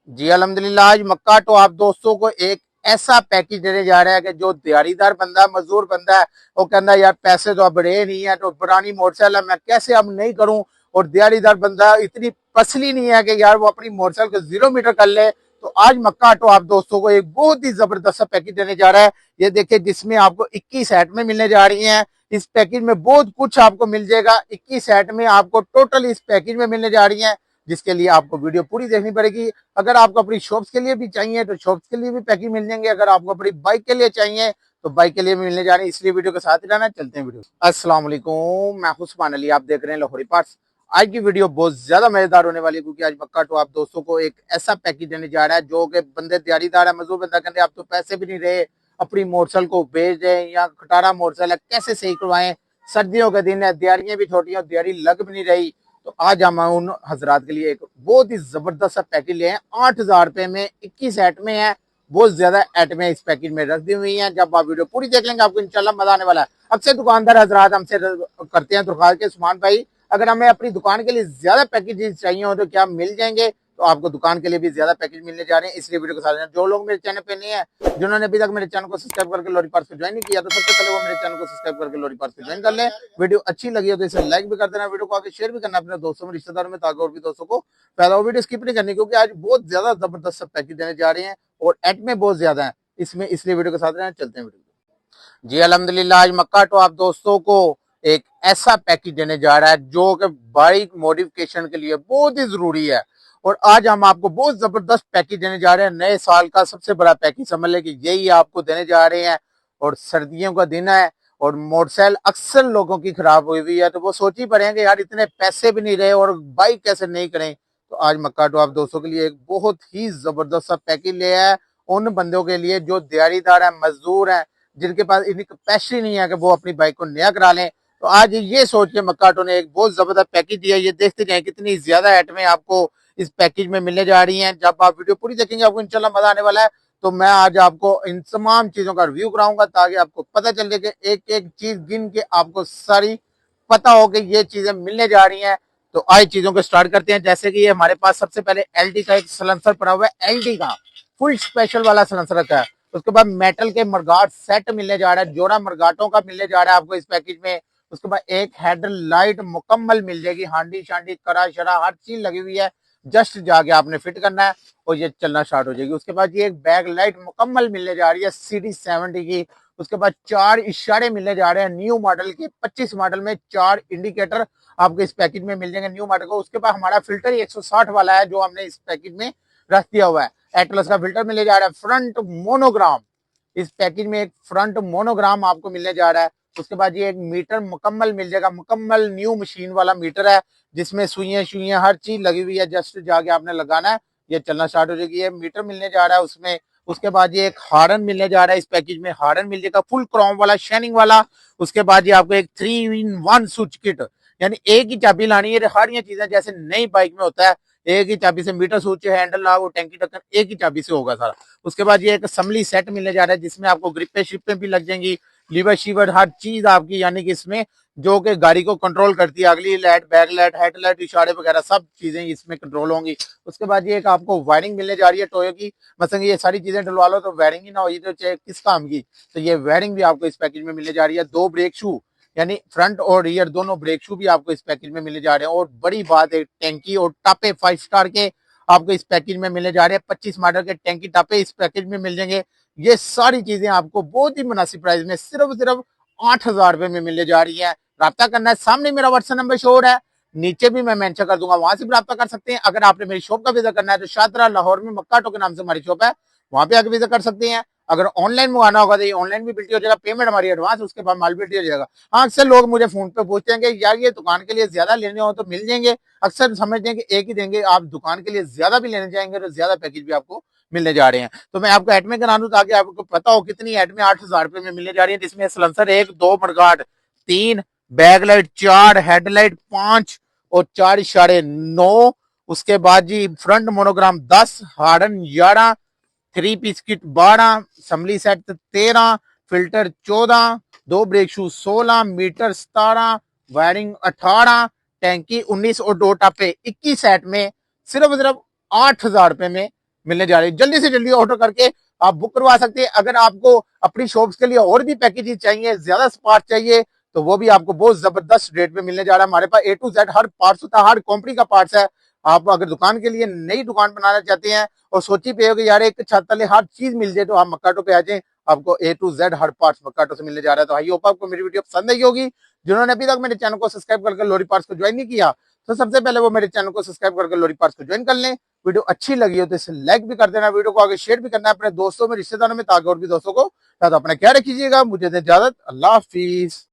जी अल्हम्दुलिल्लाह। आज मक्का तो आप दोस्तों को एक ऐसा पैकेज देने जा रहा है कि जो दिहाड़ीदार बंदा मजदूर बंदा है वो कहता है यार पैसे तो अब रहे नहीं है, तो पुरानी मोटरसाइकिल है मैं कैसे अब नहीं करूं। और दिहाड़ीदार बंदा इतनी पसली नहीं है कि यार वो अपनी मोटरसाइकिल को 0 मीटर कर ले। तो आज मक्का ऑटो आप दोस्तों को एक बहुत ही जबरदस्त पैकेज देने जा रहा है। ये देखिए जिसमें आपको 21 आइटमें मिलने जा रही हैं। इस पैकेज में बहुत कुछ आपको मिल जाएगा। 21 आइटमें आपको टोटल इस पैकेज में मिलने जा रही है, जिसके लिए आपको वीडियो पूरी देखनी पड़ेगी। अगर आपको अपनी शॉप्स के लिए भी चाहिए तो शॉप्स के लिए भी पैकेज मिल जाएंगे। अगर आपको अपनी बाइक के लिए चाहिए तो बाइक के लिए भी मिलने जा रहे हैं, इसलिए वीडियो के साथ ही रहना। चलते हैं वीडियो। अस्सलाम वालेकुम, मैं उस्मान अली, आप देख रहे हैं लाहौरी पार्ट्स। आज की वीडियो बहुत ज्यादा मजेदार होने वाली है, क्योंकि आज मक्का तो आप दोस्तों को एक ऐसा पैकेज देने जा रहा है जो कि बंदे दिहाड़ीदार है, मजदूर बंदा कहते हैं आप तो पैसे भी नहीं रहे, अपनी मोटरसाइकिल को बेच दें या खटारा मोटरसाइकिल कैसे सही करवाएं। सर्दियों के दिन है, दिहाड़ियां भी छोटी हैं, दिहाड़ी लग भी नहीं रही। तो आज हम उन हजरात के लिए एक बहुत ही जबरदस्त सा पैकेज ले हैं। 8,000 रुपए में 21 आइटमें हैं। बहुत ज्यादा आइटमें इस पैकेज में रख दी हुई हैं। जब आप वीडियो पूरी देख लेंगे आपको इंशाल्लाह मजा आने वाला है। अक्सर दुकानदार हजरात हमसे करते हैं दरख्वास्त के सुमान भाई अगर हमें अपनी दुकान के लिए ज्यादा पैकेजेस चाहिए हो तो क्या मिल जाएंगे। तो आपको दुकान के लिए भी ज्यादा पैकेज मिलने जा रहे हैं, इसलिए वीडियो को साथ जो लोग मेरे चैनल पे नहीं है, जिन्होंने अभी तक मेरे चैनल को सब्सक्राइब करके लोरी पार्ट्स को ज्वाइन नहीं किया, तो सबसे पहले वो मेरे चैनल को सब्सक्राइब करके लोरी पार्ट्स को ज्वाइन कर ले। वीडियो अच्छी लगी हो तो इसे लाइक भी कर देना, वीडियो को आगे शेयर भी करना अपने दोस्तों में रिश्तेदारों में, ताकि और भी दोस्तों को फायदा हो। वीडियो स्किप नहीं करनी, क्योंकि आज बहुत ज्यादा जबरदस्त पैकेज देने जा रहे हैं और एट में बहुत ज्यादा है इसमें, इसलिए वीडियो के साथ रहना। चलते हैं वीडियो। जी अल्हम्दुलिल्लाह। आज मक्का तो आप दोस्तों को एक ऐसा पैकेज देने जा रहा है जो कि बाइक मॉडिफिकेशन के लिए बहुत ही जरूरी है। और आज हम आपको बहुत जबरदस्त पैकेज देने जा रहे हैं। नए साल का सबसे बड़ा पैकेज समझ लें कि यही आपको देने जा रहे हैं। और सर्दियों का दिन है और मोटरसाइकिल अक्सर लोगों की खराब हुई हुई है, तो वो सोच ही पड़े हैं कि यार इतने पैसे भी नहीं रहे और बाइक कैसे नहीं करें। तो आज मक्का तो आप दोस्तों के लिए एक बहुत ही जबरदस्त सा पैकेज ले आया है उन बंदों के लिए जो दिहाड़ीदार है, मजदूर है, जिनके पास इतनी कैपेसिटी नहीं है कि वो अपनी बाइक को नया करा लें। तो आज ये सोच के मक्का ऑटो ने एक बहुत जबरदस्त पैकेज दिया है। ये देखते जाए कितनी ज्यादा आइटमें आपको इस पैकेज में मिलने जा रही हैं। जब आप वीडियो पूरी देखेंगे आपको इंशाल्लाह मजा आने वाला है। तो मैं आज आपको इन तमाम चीजों का रिव्यू कराऊंगा, ताकि आपको पता चले कि एक एक चीज गिन के आपको सारी पता हो कि ये चीजें मिलने जा रही हैं। तो आज चीजों को स्टार्ट करते हैं। जैसे कि ये हमारे पास सबसे पहले एलडी का एक सलेंसर पड़ा हुआ है, एलडी का फुल स्पेशल वाला सलेंसर रखा है। उसके बाद मेटल के मरगाट सेट मिलने जा रहा है, जोड़ा मरगाटों का मिलने जा रहा है आपको इस पैकेज में। उसके बाद एक हेडर लाइट मुकम्मल मिल जाएगी, हांडी शांडी करा शरा हर चीज लगी हुई है, जस्ट जाके आपने फिट करना है और ये चलना स्टार्ट हो जाएगी। उसके बाद ये एक बैक लाइट मुकम्मल मिलने जा रही है सीरीज 70 की। उसके बाद 4 इशारे मिलने जा रहे हैं न्यू मॉडल के, 25 मॉडल में 4 इंडिकेटर आपको इस पैकेज में मिल जाएंगे न्यू मॉडल को। उसके बाद हमारा फिल्टर 160 वाला है जो हमने इस पैकेज में रख दिया हुआ है। एटलस का फिल्टर मिलने जा रहा है। फ्रंट मोनोग्राम इस पैकेज में, एक फ्रंट मोनोग्राम आपको मिलने जा रहा है। उसके बाद ये एक मीटर मुकम्मल मिल जाएगा, मुकम्मल न्यू मशीन वाला मीटर है, जिसमें सुइयां शुइयां हर चीज लगी हुई है, जस्ट जाके आपने लगाना है, ये चलना स्टार्ट हो जाएगी। ये मीटर मिलने जा रहा है उसमें। उसके बाद ये एक हार्न मिलने जा रहा है इस पैकेज में, हार्न मिल जाएगा फुल क्रोम वाला, शाइनिंग वाला। उसके बाद ये आपको एक 3-in-1 स्विच किट, यानी एक ही चाबी लानी है, हर ये चीजें जैसे नई बाइक में होता है, एक ही चाबी से मीटर स्विच हैंडल वो टैंकी ढक्कन एक ही चाबी से होगा सारा। उसके बाद ये एक असम्बली सेट मिलने जा रहा है, जिसमें आपको ग्रिपें शिपें भी लग जाएंगी, लीवर शीवर हर चीज आपकी, यानी कि इसमें जो कि गाड़ी को कंट्रोल करती है, अगली light, back light, head light, इशारे वगैरह सब चीजें इसमें कंट्रोल होंगी। उसके बाद ये एक आपको वायरिंग मिलने जा रही है टोयो की। मतलब ये सारी चीजें डलवा लो तो वायरिंग ही ना हो, ये तो चाहे किस काम की। तो ये वायरिंग भी आपको इस पैकेज में मिलने जा रही है। 2 ब्रेक शू, यानी फ्रंट और रियर दोनों ब्रेक शू भी आपको इस पैकेज में मिलने जा रहे हैं। और बड़ी बात है, टैंकी और टापे 5 स्टार के आपको इस पैकेज में मिलने जा रहे हैं। 25 मॉडल के टैंकी टापे इस पैकेज में मिल जाएंगे। ये सारी चीजें आपको बहुत ही मुनासिब प्राइस में सिर्फ 8,000 रुपए में मिलने जा रही है। राब्ता करना है, सामने मेरा व्हाट्सएप नंबर शो हो रहा है, नीचे भी मैं मेंशन कर दूंगा, वहां से भी राब्ता कर सकते हैं। अगर आपने मेरी शॉप का विजिट करना है तो शादरा लाहौर में मक्का ऑटो के नाम से हमारी शॉप है, वहां पे आके विजिट कर सकते हैं। अगर ऑनलाइन मंगाना होगा तो ये ऑनलाइन भी बिल्टी हो जाएगा, पेमेंट हमारी एडवांस, उसके बाद माल बिल्टी हो जाएगा। हाँ, अक्सर लोग मुझे फोन पे पूछते हैं कि यार ये दुकान के लिए ज्यादा लेने हो तो मिल जाएंगे। अक्सर समझते हैं कि एक ही देंगे, आप दुकान के लिए ज्यादा भी लेने जाएंगे तो ज्यादा पैकेज भी आपको मिलने जा रहे हैं। तो मैं आपको एडमे करा दूं ताकि आपको पता हो कितनी एडमे 8,000 रुपए में मिलने जा रही है, जिसमें सलेंसर 1, 2 मडगार्ड 3, बैकलाइट 4, हेडलाइट 5 और 4 इशारे 9। उसके बाद जी फ्रंट मोनोग्राम 10, हार्डन 11, 3 piece kit 12, assembly set 13, filter 14, 2 brake shoe 16, meter 17, wiring 18, टैंकी 19 और 2 टापे 21 सेट में सिर्फ 8,000 रुपए में मिलने जा रही है। जल्दी से जल्दी ऑर्डर करके आप बुक करवा सकते हैं। अगर आपको अपनी शॉप्स के लिए और भी पैकेजेस चाहिए, ज्यादा स्पार्ट चाहिए, तो वो भी आपको बहुत जबरदस्त रेट में मिलने जा रहा है। हमारे पास A to Z हर पार्ट्स होता है, हर कंपनी का पार्ट्स है। आप अगर दुकान के लिए नई दुकान बनाना चाहते हैं और सोची पे हो कि यार एक छत तले हर चीज मिल जाए, तो आप मक्काटो पे आ जाए। आपको A to Z हर पार्ट्स मक्काटो से मिलने जा रहा है। तो आई होप आपको मेरी वीडियो पसंद आई होगी। जिन्होंने अभी तक मेरे चैनल को सब्सक्राइब करके लोरी पार्ट्स को ज्वाइन नहीं किया, तो सबसे पहले वो मेरे चैनल को सब्सक्राइब करके लोरी पार्ट्स को ज्वाइन कर लें। वीडियो अच्छी लगी हो तो इसे लाइक भी कर देना, वीडियो को आगे शेयर भी करना है अपने दोस्तों में, रिश्तेदारों में, ताकि और भी दोस्तों को। तो अपना ख्याल रखिएगा। मुझे दे इजाजत। अल्लाह हाफिज।